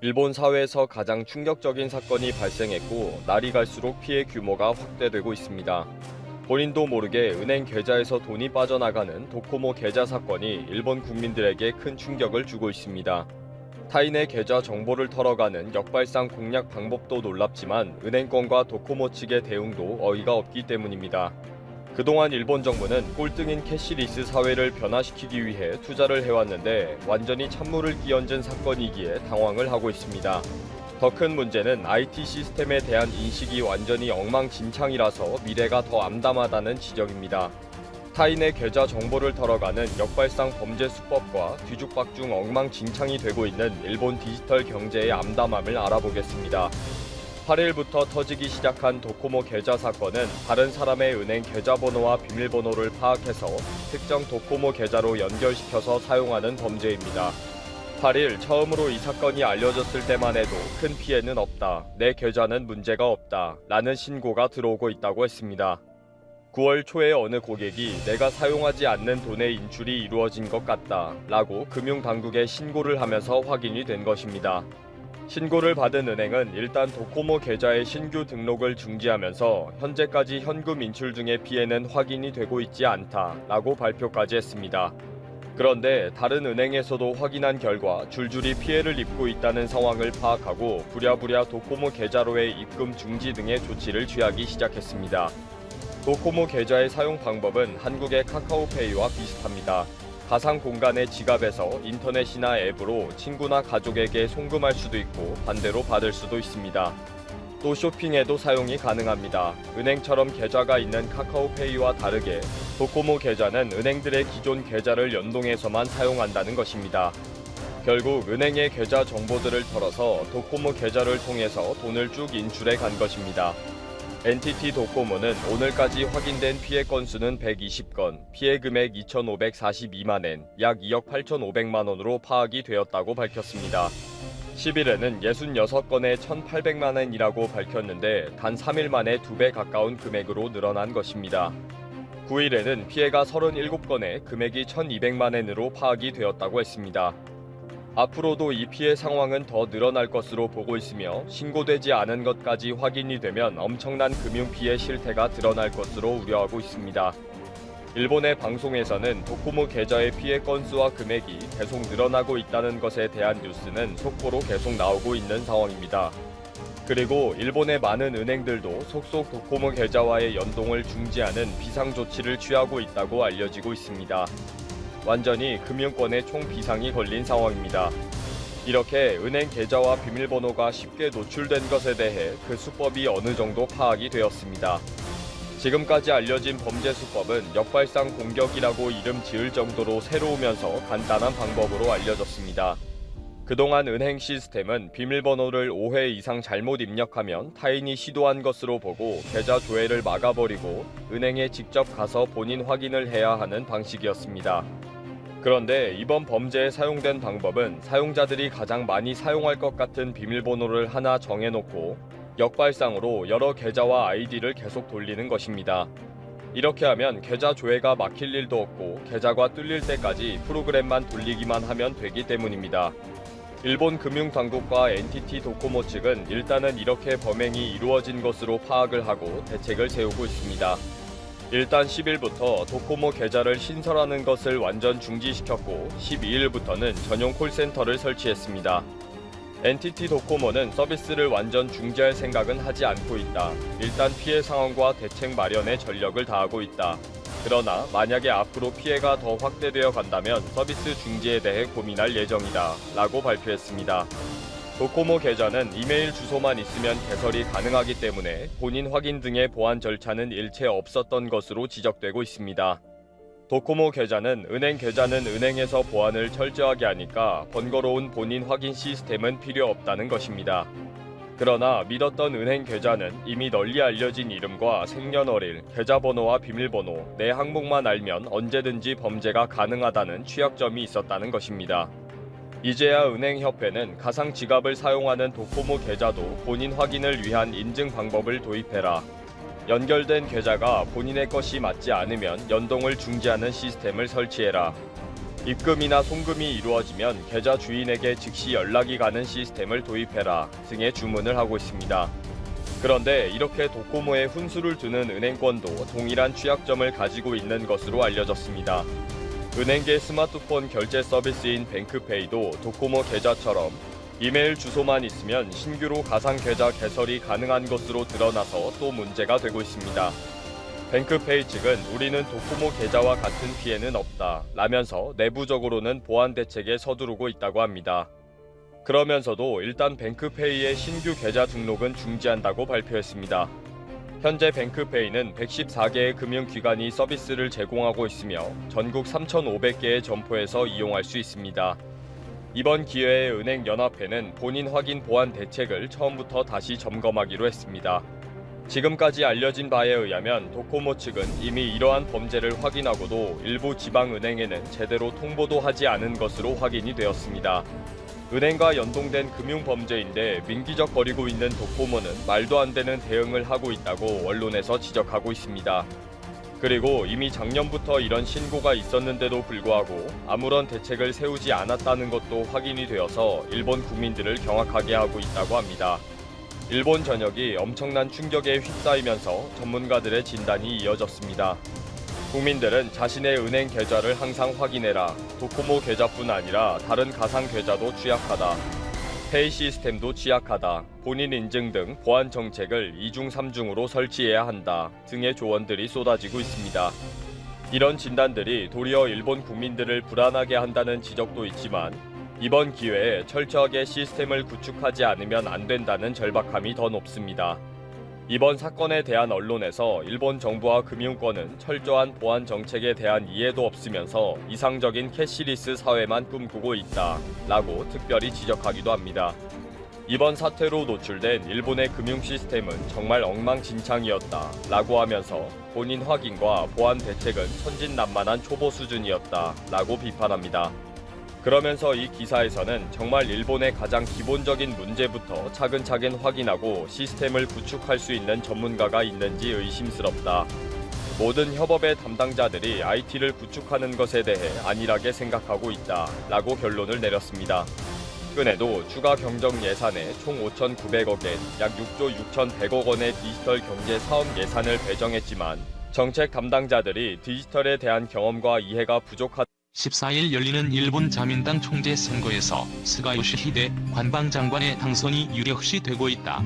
일본 사회에서 가장 충격적인 사건이 발생했고 날이 갈수록 피해 규모가 확대되고 있습니다. 본인도 모르게 은행 계좌에서 돈이 빠져나가는 도코모 계좌 사건이 일본 국민들에게 큰 충격을 주고 있습니다. 타인의 계좌 정보를 털어가는 역발상 공략 방법도 놀랍지만 은행권과 도코모 측의 대응도 어이가 없기 때문입니다. 그동안 일본 정부는 꼴등인 캐시리스 사회를 변화시키기 위해 투자를 해왔는데 완전히 찬물을 끼얹은 사건이기에 당황을 하고 있습니다. 더 큰 문제는 IT 시스템에 대한 인식이 완전히 엉망진창이라서 미래가 더 암담하다는 지적입니다. 타인의 계좌 정보를 털어가는 역발상 범죄 수법과 뒤죽박죽 엉망진창이 되고 있는 일본 디지털 경제의 암담함을 알아보겠습니다. 8일부터 터지기 시작한 도코모 계좌 사건은 다른 사람의 은행 계좌번호와 비밀번호를 파악해서 특정 도코모 계좌로 연결시켜서 사용하는 범죄입니다. 8일 처음으로 이 사건이 알려졌을 때만 해도 큰 피해는 없다, 내 계좌는 문제가 없다 라는 신고가 들어오고 있다고 했습니다. 9월 초에 어느 고객이 내가 사용하지 않는 돈의 인출이 이루어진 것 같다 라고 금융당국에 신고를 하면서 확인이 된 것입니다. 신고를 받은 은행은 일단 도코모 계좌의 신규 등록을 중지하면서 현재까지 현금 인출 등의 피해는 확인이 되고 있지 않다라고 발표까지 했습니다. 그런데 다른 은행에서도 확인한 결과 줄줄이 피해를 입고 있다는 상황을 파악하고 부랴부랴 도코모 계좌로의 입금 중지 등의 조치를 취하기 시작했습니다. 도코모 계좌의 사용 방법은 한국의 카카오페이와 비슷합니다. 가상 공간의 지갑에서 인터넷이나 앱으로 친구나 가족에게 송금할 수도 있고 반대로 받을 수도 있습니다. 또 쇼핑에도 사용이 가능합니다. 은행처럼 계좌가 있는 카카오페이와 다르게 도코모 계좌는 은행들의 기존 계좌를 연동해서만 사용한다는 것입니다. 결국 은행의 계좌 정보들을 털어서 도코모 계좌를 통해서 돈을 쭉 인출해 간 것입니다. NTT 도코모는 오늘까지 확인된 피해 건수는 120건, 피해 금액 2,542만엔, 약 2억 8,500만 원으로 파악이 되었다고 밝혔습니다. 10일에는 66건에 1,800만엔이라고 밝혔는데 단 3일 만에 2배 가까운 금액으로 늘어난 것입니다. 9일에는 피해가 37건에 금액이 1,200만엔으로 파악이 되었다고 했습니다. 앞으로도 이 피해 상황은 더 늘어날 것으로 보고 있으며 신고되지 않은 것까지 확인이 되면 엄청난 금융 피해 실태가 드러날 것으로 우려하고 있습니다. 일본의 방송에서는 도코모 계좌의 피해 건수와 금액이 계속 늘어나고 있다는 것에 대한 뉴스는 속보로 계속 나오고 있는 상황입니다. 그리고 일본의 많은 은행들도 속속 도코모 계좌와의 연동을 중지하는 비상조치를 취하고 있다고 알려지고 있습니다. 완전히 금융권에 총비상이 걸린 상황입니다. 이렇게 은행 계좌와 비밀번호가 쉽게 노출된 것에 대해 그 수법이 어느 정도 파악이 되었습니다. 지금까지 알려진 범죄 수법은 역발상 공격이라고 이름 지을 정도로 새로우면서 간단한 방법으로 알려졌습니다. 그동안 은행 시스템은 비밀번호를 5회 이상 잘못 입력하면 타인이 시도한 것으로 보고 계좌 조회를 막아버리고 은행에 직접 가서 본인 확인을 해야 하는 방식이었습니다. 그런데 이번 범죄에 사용된 방법은 사용자들이 가장 많이 사용할 것 같은 비밀번호를 하나 정해놓고 역발상으로 여러 계좌와 아이디를 계속 돌리는 것입니다. 이렇게 하면 계좌 조회가 막힐 일도 없고 계좌가 뚫릴 때까지 프로그램만 돌리기만 하면 되기 때문입니다. 일본 금융당국과 NTT 도코모 측은 일단은 이렇게 범행이 이루어진 것으로 파악을 하고 대책을 세우고 있습니다. 일단 10일부터 도코모 계좌를 신설하는 것을 완전 중지시켰고 12일부터는 전용 콜센터를 설치했습니다. NTT 도코모는 서비스를 완전 중지할 생각은 하지 않고 있다. 일단 피해 상황과 대책 마련에 전력을 다하고 있다. 그러나 만약에 앞으로 피해가 더 확대되어 간다면 서비스 중지에 대해 고민할 예정이다 라고 발표했습니다. 도코모 계좌는 이메일 주소만 있으면 개설이 가능하기 때문에 본인 확인 등의 보안 절차는 일체 없었던 것으로 지적되고 있습니다. 도코모 계좌는 은행에서 보안을 철저하게 하니까 번거로운 본인 확인 시스템은 필요 없다는 것입니다. 그러나 믿었던 은행 계좌는 이미 널리 알려진 이름과 생년월일, 계좌번호와 비밀번호, 내 항목만 알면 언제든지 범죄가 가능하다는 취약점이 있었다는 것입니다. 이제야 은행협회는 가상 지갑을 사용하는 도코모 계좌도 본인 확인을 위한 인증 방법을 도입해라. 연결된 계좌가 본인의 것이 맞지 않으면 연동을 중지하는 시스템을 설치해라. 입금이나 송금이 이루어지면 계좌 주인에게 즉시 연락이 가는 시스템을 도입해라 등의 주문을 하고 있습니다. 그런데 이렇게 도코모에 훈수를 두는 은행권도 동일한 취약점을 가지고 있는 것으로 알려졌습니다. 은행계 스마트폰 결제 서비스인 뱅크페이도 도코모 계좌처럼 이메일 주소만 있으면 신규로 가상 계좌 개설이 가능한 것으로 드러나서 또 문제가 되고 있습니다. 뱅크페이 측은 우리는 도코모 계좌와 같은 피해는 없다 라면서 내부적으로는 보안 대책에 서두르고 있다고 합니다. 그러면서도 일단 뱅크페이의 신규 계좌 등록은 중지한다고 발표했습니다. 현재 뱅크페이는 114개의 금융기관이 서비스를 제공하고 있으며 전국 3,500개의 점포에서 이용할 수 있습니다. 이번 기회에 은행연합회는 본인 확인 보안 대책을 처음부터 다시 점검하기로 했습니다. 지금까지 알려진 바에 의하면 도코모 측은 이미 이러한 범죄를 확인하고도 일부 지방은행에는 제대로 통보도 하지 않은 것으로 확인이 되었습니다. 은행과 연동된 금융범죄인데 민기적거리고 있는 도코모는 말도 안 되는 대응을 하고 있다고 언론에서 지적하고 있습니다. 그리고 이미 작년부터 이런 신고가 있었는데도 불구하고 아무런 대책을 세우지 않았다는 것도 확인이 되어서 일본 국민들을 경악하게 하고 있다고 합니다. 일본 전역이 엄청난 충격에 휩싸이면서 전문가들의 진단이 이어졌습니다. 국민들은 자신의 은행 계좌를 항상 확인해라. 도코모 계좌뿐 아니라 다른 가상 계좌도 취약하다. 페이 시스템도 취약하다. 본인 인증 등 보안 정책을 2중 3중으로 설치해야 한다. 등의 조언들이 쏟아지고 있습니다. 이런 진단들이 도리어 일본 국민들을 불안하게 한다는 지적도 있지만 이번 기회에 철저하게 시스템을 구축하지 않으면 안 된다는 절박함이 더 높습니다. 이번 사건에 대한 언론에서 일본 정부와 금융권은 철저한 보안 정책에 대한 이해도 없으면서 이상적인 캐시리스 사회만 꿈꾸고 있다 라고 특별히 지적하기도 합니다. 이번 사태로 노출된 일본의 금융 시스템은 정말 엉망진창이었다 라고 하면서 본인 확인과 보안 대책은 천진난만한 초보 수준이었다 라고 비판합니다. 그러면서 이 기사에서는 정말 일본의 가장 기본적인 문제부터 차근차근 확인하고 시스템을 구축할 수 있는 전문가가 있는지 의심스럽다. 모든 협업의 담당자들이 IT를 구축하는 것에 대해 안일하게 생각하고 있다 라고 결론을 내렸습니다. 끝내도 추가 경정 예산에 총 5,900억 엔, 약 6조 6,100억 원의 디지털 경제 사업 예산을 배정했지만 정책 담당자들이 디지털에 대한 경험과 이해가 부족하다. 14일 열리는 일본 자민당 총재 선거에서 스가 요시히데 관방장관의 당선이 유력시 되고 있다.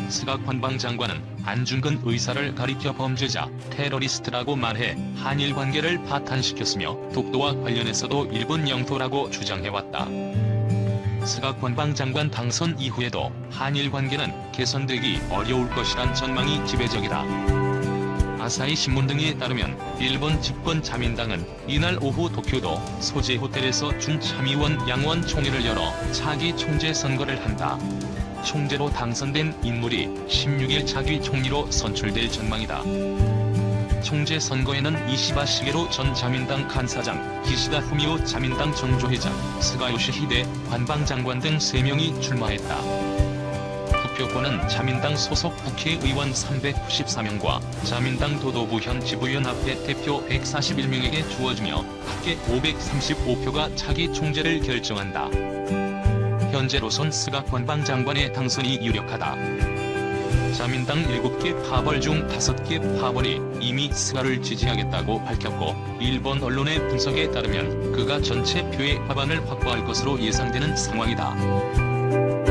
스가 관방장관은 안중근 의사를 가리켜 범죄자, 테러리스트라고 말해 한일 관계를 파탄시켰으며 독도와 관련해서도 일본 영토라고 주장해왔다. 스가 관방장관 당선 이후에도 한일 관계는 개선되기 어려울 것이란 전망이 지배적이다. 아사히 신문 등에 따르면 일본 집권 자민당은 이날 오후 도쿄도 소재 호텔에서 준참의원 양원 총회를 열어 차기 총재 선거를 한다. 총재로 당선된 인물이 16일 차기 총리로 선출될 전망이다. 총재 선거에는 이시바 시게로 전 자민당 간사장, 기시다 후미오 자민당 정조회장, 스가 요시히데 관방장관 등 3명이 출마했다. 투표권은 자민당 소속 국회의원 394명과 자민당 도도부 현 지부연합회 대표 141명에게 주어지며 합계 535표가 차기 총재를 결정한다. 현재로선 스가 관방장관의 당선이 유력하다. 자민당 7개 파벌 중 5개 파벌이 이미 스가를 지지하겠다고 밝혔고 일본 언론의 분석에 따르면 그가 전체 표의 과반을 확보할 것으로 예상되는 상황이다.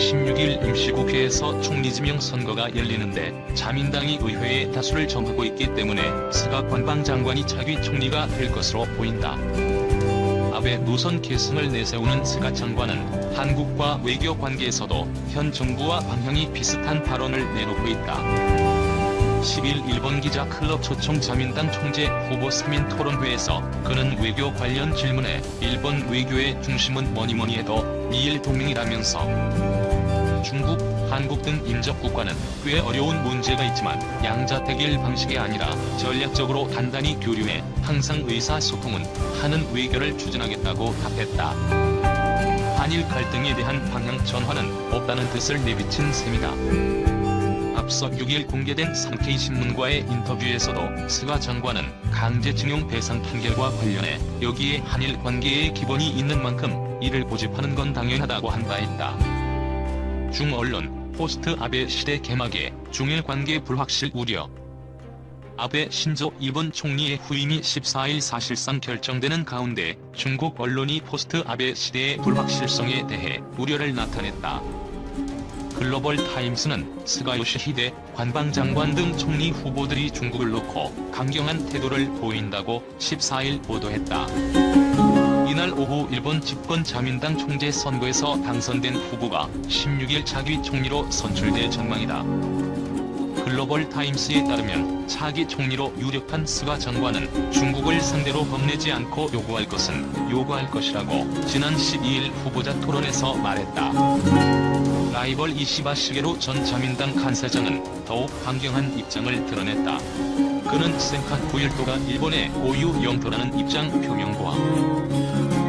16일 임시국회에서 총리 지명 선거가 열리는데 자민당이 의회의 다수를 점하고 있기 때문에 스가 관방장관이 차기 총리가 될 것으로 보인다. 아베 노선 계승을 내세우는 스가 장관은 한국과 외교 관계에서도 현 정부와 방향이 비슷한 발언을 내놓고 있다. 10일 일본 기자 클럽 초청 자민당 총재 후보 3인 토론회에서 그는 외교 관련 질문에 일본 외교의 중심은 뭐니뭐니 해도 미일 동맹이라면서 중국, 한국 등 인접 국가는 꽤 어려운 문제가 있지만 양자택일 방식이 아니라 전략적으로 단단히 교류해 항상 의사소통은 하는 외교를 추진하겠다고 답했다. 한일 갈등에 대한 방향 전환은 없다는 뜻을 내비친 셈이다. 앞서 6일 공개된 산케이신문과의 인터뷰에서도 스가 장관은 강제징용 배상 판결과 관련해 여기에 한일 관계의 기본이 있는 만큼 이를 고집하는 건 당연하다고 한다 했다. 중언론 포스트 아베 시대 개막에 중일 관계 불확실 우려. 아베 신조 일본 총리의 후임이 14일 사실상 결정되는 가운데 중국 언론이 포스트 아베 시대의 불확실성에 대해 우려를 나타냈다. 글로벌 타임스는 스가 요시히데 관방장관 등 총리 후보들이 중국을 놓고 강경한 태도를 보인다고 14일 보도했다. 이날 오후 일본 집권 자민당 총재 선거에서 당선된 후보가 16일 차기 총리로 선출될 전망이다. 글로벌 타임스에 따르면 차기 총리로 유력한 스가 장관은 중국을 상대로 겁내지 않고 요구할 것은 요구할 것이라고 지난 12일 후보자 토론에서 말했다. 라이벌 이시바 시게로 전 자민당 간사장은 더욱 강경한 입장을 드러냈다. 그는 센칸 9일도가 일본의 고유 영토라는 입장 표명과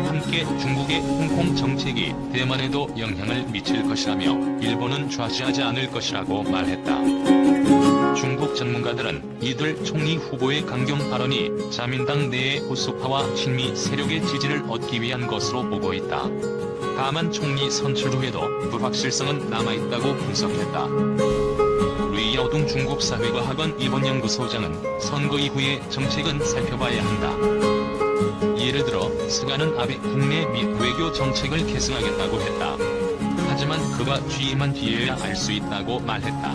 함께 중국의 홍콩 정책이 대만에도 영향을 미칠 것이라며 일본은 좌지하지 않을 것이라고 말했다. 중국 전문가들은 이들 총리 후보의 강경 발언이 자민당 내의 보수파와 친미 세력의 지지를 얻기 위한 것으로 보고 있다. 다만 총리 선출 후에도 불확실성은 남아있다고 분석했다. 류야오둥 중국 사회과학원 일본연구소장은 선거 이후의 정책은 살펴봐야 한다. 예를 들어 스가는 아베 국내 및 외교 정책을 계승하겠다고 했다. 하지만 그가 취임한 뒤에야 알 수 있다고 말했다.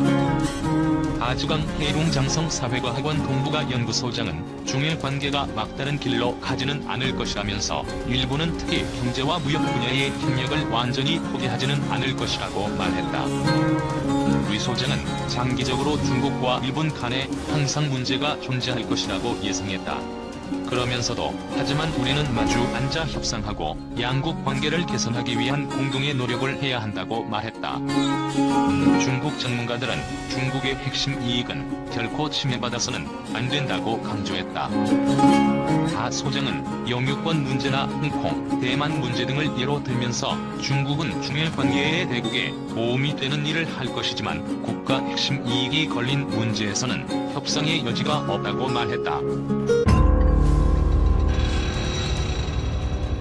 아주강 해룡장성 사회과학원 동북아 연구소장은 중일 관계가 막다른 길로 가지는 않을 것이라면서 일본은 특히 경제와 무역 분야의 협력을 완전히 포기하지는 않을 것이라고 말했다. 류 소장은 장기적으로 중국과 일본 간에 항상 문제가 존재할 것이라고 예상했다. 그러면서도 하지만 우리는 마주 앉아 협상하고 양국 관계를 개선하기 위한 공동의 노력을 해야 한다고 말했다. 중국 전문가들은 중국의 핵심 이익은 결코 침해받아서는 안 된다고 강조했다. 하 소장은 영유권 문제나 홍콩, 대만 문제 등을 예로 들면서 중국은 중일 관계의 대국에 도움이 되는 일을 할 것이지만 국가 핵심 이익이 걸린 문제에서는 협상의 여지가 없다고 말했다.